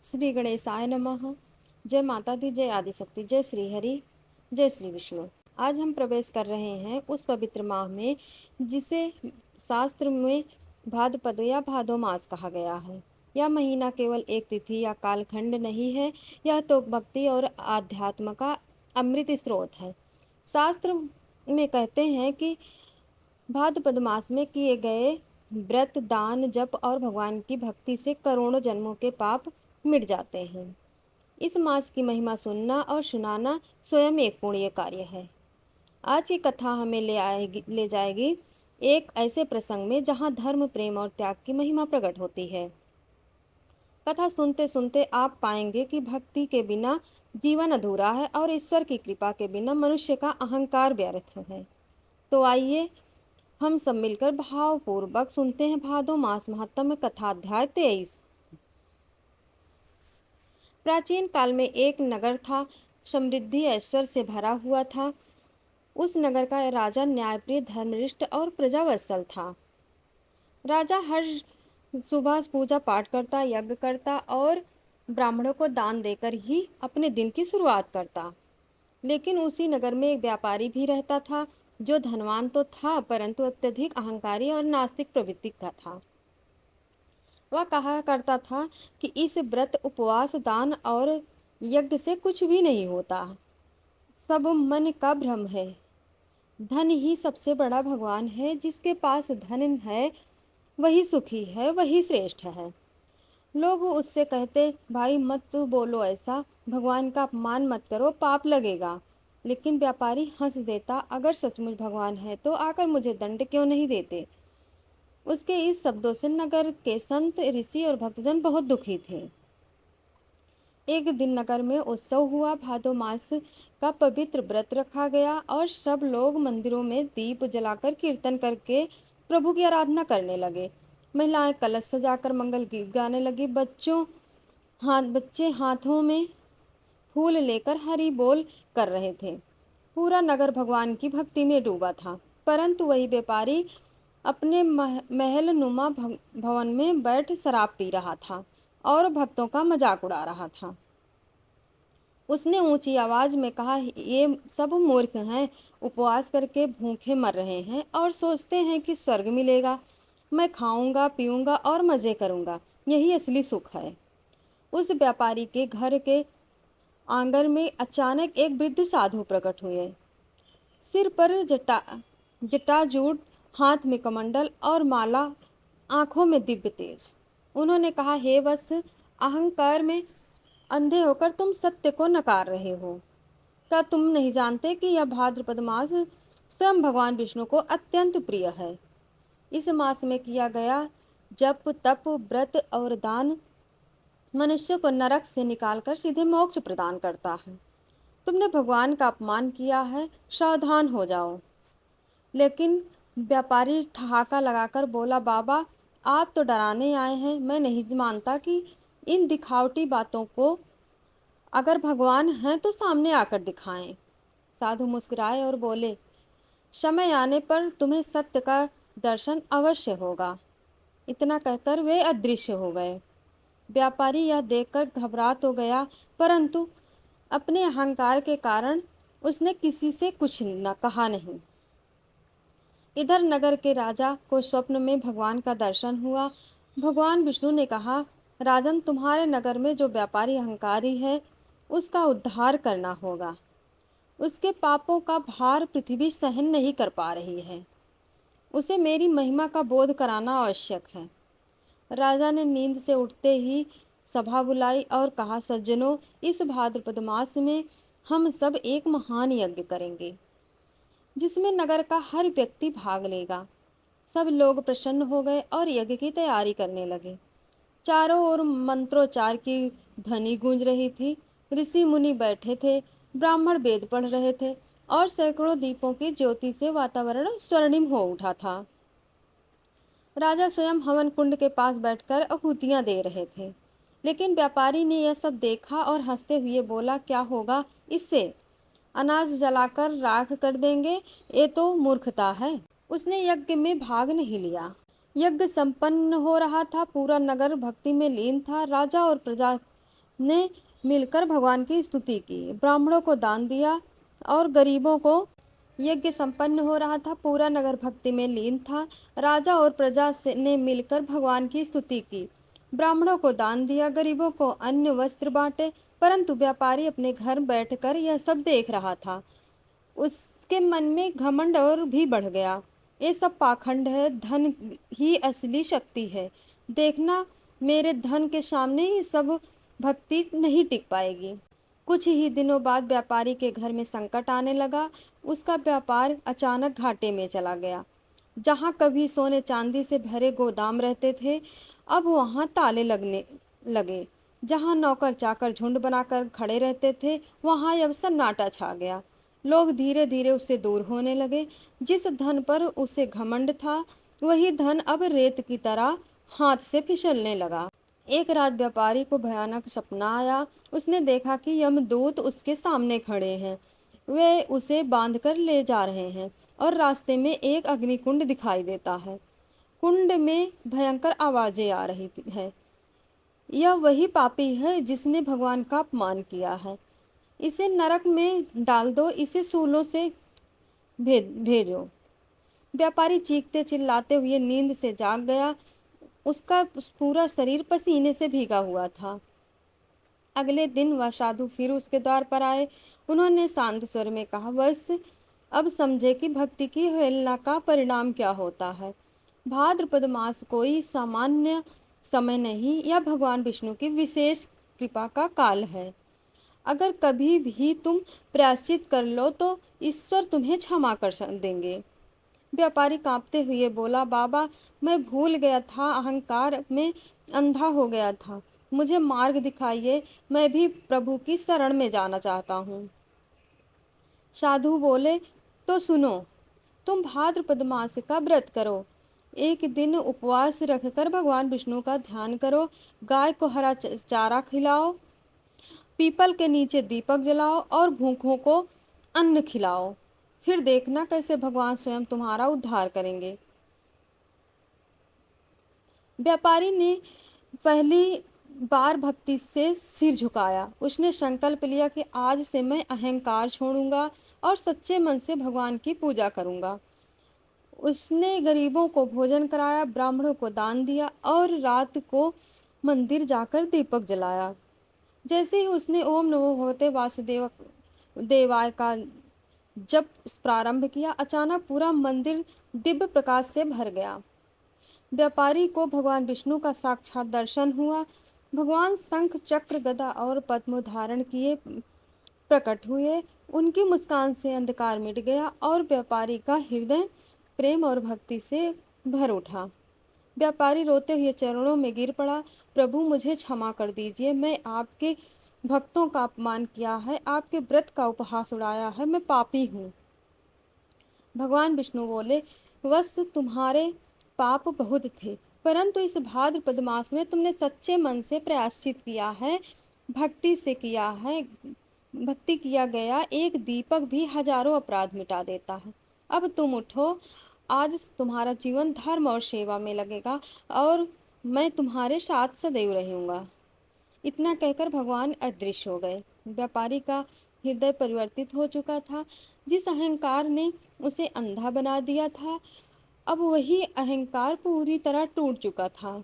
श्री गणेशाय नमः। जय माता दी, जय आदिशक्ति, जय श्री हरि, जय श्री विष्णु। आज हम प्रवेश कर रहे हैं उस पवित्र माह में जिसे शास्त्र में भाद्रपद या भादो मास कहा गया है। यह महीना केवल एक तिथि या कालखंड नहीं है, यह तो भक्ति और आध्यात्म का अमृत स्रोत है। शास्त्र में कहते हैं कि भाद्रपद मास में किए गए व्रत, दान, जप और भगवान की भक्ति से करोड़ों जन्मों के पाप मिट जाते हैं। इस मास की महिमा सुनना और सुनाना स्वयं एक पुण्य कार्य है। आज की कथा हमें ले जाएगी एक ऐसे प्रसंग में जहाँ धर्म, प्रेम और त्याग की महिमा प्रकट होती है। कथा सुनते सुनते आप पाएंगे कि भक्ति के बिना जीवन अधूरा है और ईश्वर की कृपा के बिना मनुष्य का अहंकार व्यर्थ है। तो आइए हम सब मिलकर भावपूर्वक सुनते हैं भादो मास महात्म्य कथा अध्याय 23। प्राचीन काल में एक नगर था, समृद्धि ऐश्वर्य से भरा हुआ था। उस नगर का राजा न्यायप्रिय, धर्मनिष्ठ और प्रजावत्सल था। राजा हर सुबह पूजा पाठ करता, यज्ञ करता और ब्राह्मणों को दान देकर ही अपने दिन की शुरुआत करता। लेकिन उसी नगर में एक व्यापारी भी रहता था जो धनवान तो था परंतु अत्यधिक अहंकारी और नास्तिक प्रवृत्ति का था। वह कहा करता था कि इस व्रत, उपवास, दान और यज्ञ से कुछ भी नहीं होता, सब मन का भ्रम है। धन ही सबसे बड़ा भगवान है, जिसके पास धन है वही सुखी है, वही श्रेष्ठ है। लोग उससे कहते, भाई मत बोलो ऐसा, भगवान का अपमान मत करो, पाप लगेगा। लेकिन व्यापारी हंस देता, अगर सचमुच भगवान है तो आकर मुझे दंड क्यों नहीं देते। उसके इस शब्दों से नगर के संत, ऋषि और भक्तजन बहुत दुखी थे। एक दिन नगर में उत्सव हुआ। भादो मास का पवित्र व्रत रखा गया और सब लोग मंदिरों में दीप जलाकर कीर्तन करके प्रभु की आराधना करने लगे। महिलाएं कलश सजाकर मंगल गीत गाने लगी। बच्चे हाथों में फूल लेकर हरि बोल कर रहे थे। पूरा नगर भगवान की भक्ति में डूबा था। परंतु वही व्यापारी अपने महल नुमा भवन में बैठ शराब पी रहा था और भक्तों का मजाक उड़ा रहा था। उसने ऊंची आवाज में कहा, ये सब मूर्ख हैं, उपवास करके भूखे मर रहे हैं और सोचते हैं कि स्वर्ग मिलेगा। मैं खाऊंगा, पीऊंगा और मजे करूंगा, यही असली सुख है। उस व्यापारी के घर के आंगन में अचानक एक वृद्ध साधु प्रकट हुए। सिर पर जटाजूट, हाथ में कमंडल और माला, आंखों में दिव्य तेज। उन्होंने कहा, हे वत्स, अहंकार में अंधे होकर तुम सत्य को नकार रहे हो। क्या तुम नहीं जानते कि यह भाद्रपद मास स्वयं भगवान विष्णु को अत्यंत प्रिय है। इस मास में किया गया जप, तप, व्रत और दान मनुष्य को नरक से निकालकर सीधे मोक्ष प्रदान करता है। तुमने भगवान का अपमान किया है, सावधान हो जाओ। लेकिन व्यापारी ठहाका लगाकर बोला, बाबा आप तो डराने आए हैं, मैं नहीं मानता कि इन दिखावटी बातों को, अगर भगवान हैं तो सामने आकर दिखाएं। साधु मुस्कुराए और बोले, समय आने पर तुम्हें सत्य का दर्शन अवश्य होगा। इतना कहकर वे अदृश्य हो गए। व्यापारी यह देखकर घबरा तो गया, परंतु अपने अहंकार के कारण उसने किसी से कुछ न कहा नहीं। इधर नगर के राजा को स्वप्न में भगवान का दर्शन हुआ। भगवान विष्णु ने कहा, राजन, तुम्हारे नगर में जो व्यापारी अहंकारी है उसका उद्धार करना होगा। उसके पापों का भार पृथ्वी सहन नहीं कर पा रही है। उसे मेरी महिमा का बोध कराना आवश्यक है। राजा ने नींद से उठते ही सभा बुलाई और कहा, सज्जनों, इस भाद्रपद मास में हम सब एक महान यज्ञ करेंगे जिसमें नगर का हर व्यक्ति भाग लेगा। सब लोग प्रसन्न हो गए और यज्ञ की तैयारी करने लगे। चारों ओर मंत्रोच्चार की ध्वनि गूंज रही थी। ऋषि मुनि बैठे थे, ब्राह्मण वेद पढ़ रहे थे और सैकड़ों दीपों की ज्योति से वातावरण स्वर्णिम हो उठा था। राजा स्वयं हवन कुंड के पास बैठकर आहुतियां दे रहे थे। लेकिन व्यापारी ने यह सब देखा और हंसते हुए बोला, क्या होगा इससे, अनाज जलाकर राख कर देंगे, ये तो मूर्खता है। उसने यज्ञ में भाग नहीं लिया। यज्ञ संपन्न हो रहा था, पूरा नगर भक्ति में लीन था। राजा और प्रजा ने मिलकर भगवान की स्तुति की, ब्राह्मणों को दान दिया और गरीबों को यज्ञ संपन्न हो रहा था। पूरा नगर भक्ति में लीन था। राजा और प्रजा से ने मिलकर भगवान की स्तुति की, ब्राह्मणों को दान दिया, गरीबों को अन्न वस्त्र बांटे। परंतु व्यापारी अपने घर बैठकर यह सब देख रहा था। उसके मन में घमंड और भी बढ़ गया। ये सब पाखंड है, धन ही असली शक्ति है। देखना, मेरे धन के सामने ये सब भक्ति नहीं टिक पाएगी। कुछ ही दिनों बाद व्यापारी के घर में संकट आने लगा। उसका व्यापार अचानक घाटे में चला गया। जहाँ कभी सोने चांदी से भरे गोदाम रहते थे, अब वहाँ ताले लगने लगे। जहाँ नौकर चाकर झुंड बनाकर खड़े रहते थे, वहाँ अब सन्नाटा छा गया। लोग धीरे धीरे उससे दूर होने लगे। जिस धन पर उसे घमंड था, वही धन अब रेत की तरह हाथ से फिसलने लगा। एक रात व्यापारी को भयानक सपना आया। उसने देखा कि यमदूत उसके सामने खड़े हैं। वे उसे बांधकर ले जा रहे हैं और रास्ते में एक अग्निकुंड दिखाई देता है। कुंड में भयंकर आवाजें आ रही है। यह वही पापी है जिसने भगवान का अपमान किया है। इसे नरक में डाल दो, इसे सूलों से भेजो। व्यापारी चीखते चिल्लाते हुए नींद से जाग गया। उसका पूरा शरीर पसीने से भीगा हुआ था। अगले दिन वह साधु फिर उसके द्वार पर आए। उन्होंने शांत स्वर में कहा, बस अब समझे कि भक्ति की अवहेलना का परिणाम क्या होता है। भाद्रपद मास कोई सामान्य समय नहीं, यह भगवान विष्णु की विशेष कृपा का काल है। अगर कभी भी तुम प्रायश्चित कर लो तो ईश्वर तुम्हें क्षमा कर देंगे। व्यापारी कांपते हुए बोला, बाबा, मैं भूल गया था, अहंकार में अंधा हो गया था। मुझे मार्ग दिखाइए, मैं भी प्रभु की शरण में जाना चाहता हूँ। साधु बोले, तो सुनो, तुम भाद्रपद मास का व्रत करो। एक दिन उपवास रखकर भगवान विष्णु का ध्यान करो। गाय को हरा चारा खिलाओ, पीपल के नीचे दीपक जलाओ और भूखों को अन्न खिलाओ। फिर देखना कैसे भगवान स्वयं तुम्हारा उद्धार करेंगे। व्यापारी ने पहली बार भक्ति से सिर झुकाया। उसने संकल्प लिया कि आज से मैं अहंकार छोड़ूंगा और सच्चे मन से भगवान की पूजा करूंगा। उसने गरीबों को भोजन कराया, ब्राह्मणों को दान दिया और रात को मंदिर जाकर दीपक जलाया। जैसे ही उसने ओम नमो भगवते वासुदेव देवाय का जब प्रारंभ किया, अचानक पूरा मंदिर दिव्य प्रकाश से भर गया। व्यापारी को भगवान विष्णु का साक्षात दर्शन हुआ। भगवान शंख चक्र गदा और पद्म धारण किए प्रकट हुए। उनकी मुस्कान से अंधकार मिट गया और व्यापारी का हृदय प्रेम और भक्ति से भर उठा। व्यापारी रोते हुए चरणों में गिर पड़ा, प्रभु मुझे क्षमा कर दीजिए, मैं आपके भक्तों का अपमान किया है, आपके व्रत का उपहास उड़ाया है, मैं पापी हूँ। भगवान विष्णु बोले, बस तुम्हारे पाप बहुत थे, परंतु इस भाद्रपद मास में तुमने सच्चे मन से प्रायश्चित किया है, भक्ति से किया है। भक्ति किया गया एक दीपक भी हजारों अपराध मिटा देता है। अब तुम उठो, आज तुम्हारा जीवन धर्म और सेवा में लगेगा और मैं तुम्हारे साथ सदैव रहूंगा। इतना कहकर भगवान अदृश्य हो गए। व्यापारी का हृदय परिवर्तित हो चुका था। जिस अहंकार ने उसे अंधा बना दिया था, अब वही अहंकार पूरी तरह टूट चुका था।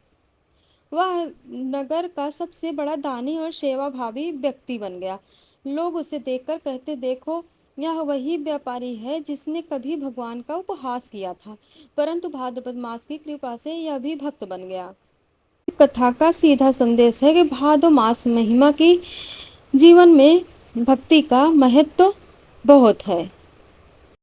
वह नगर का सबसे बड़ा दानी और सेवाभावी व्यक्ति बन गया। लोग उसे देखकर कहते, देखो, यह वही व्यापारी है जिसने कभी भगवान का उपहास किया था, परंतु भाद्रपद मास की कृपा से यह भी भक्त बन गया। कथा का सीधा संदेश है कि भादो मास महिमा की जीवन में भक्ति का महत्व बहुत है।